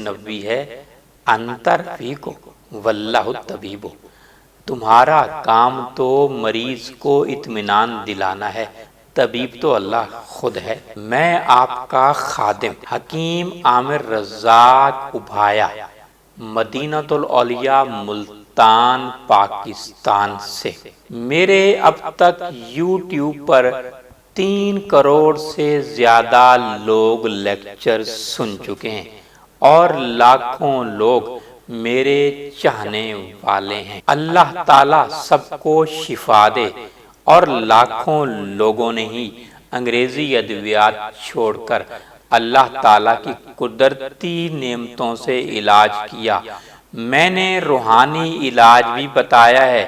نبوی ہے انتر فیکو واللہ الطبیب، تمہارا کام تو مریض کو اطمینان دلانا ہے، طبیب تو اللہ خود ہے۔ میں آپ کا خادم حکیم عامر رزاق ابھایا، مدینۃ الاولیاء ملتان پاکستان سے۔ میرے اب تک یوٹیوب پر 3 کروڑ سے زیادہ لوگ لیکچر سن چکے ہیں اور لاکھوں لوگ میرے چاہنے والے ہیں۔ اللہ تعالیٰ سب کو شفا دے، اور لاکھوں لوگوں نے ہی انگریزی ادویات چھوڑ کر اللہ تعالیٰ کی قدرتی نعمتوں سے علاج کیا۔ میں نے روحانی علاج بھی بتایا ہے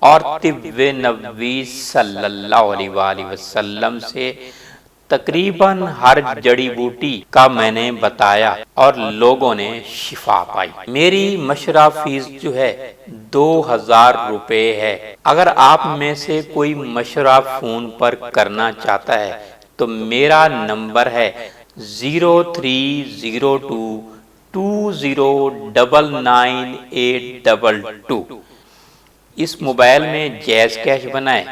اور طب نبوی صلی اللہ علیہ وآلہ وسلم سے تقریباً ہر جڑی بوٹی کا میں نے بتایا اور لوگوں نے شفا پائی۔ میری مشورہ فیس جو ہے 2000 روپے ہے۔ اگر آپ میں سے کوئی مشورہ فون پر کرنا چاہتا ہے تو میرا نمبر ہے 030220998822۔ اس موبائل میں جیز کیش بنائیں،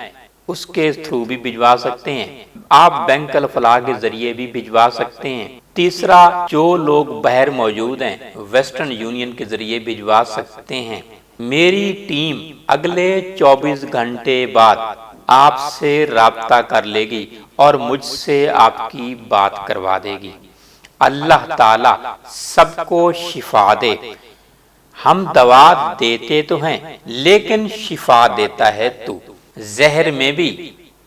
اس کے تھرو بھی بھجوا سکتے ہیں۔ آپ بینک الفلاح کے ذریعے بھی بھجوا سکتے ہیں۔ تیسرا، جو لوگ باہر موجود ہیں ویسٹرن یونین کے ذریعے بھجوا سکتے ہیں۔ میری ٹیم اگلے 24 گھنٹے بعد آپ سے رابطہ کر لے گی اور مجھ سے آپ کی بات کروا دے گی۔ اللہ تعالیٰ سب کو شفا دے۔ ہم دوا دیتے تو ہیں لیکن شفا دیتا ہے تو۔ زہر میں بھی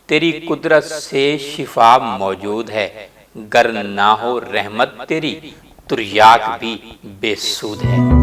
تیری قدرت سے شفا موجود ہے، گر نہ ہو رحمت تیری تریاک بھی بے سود ہے۔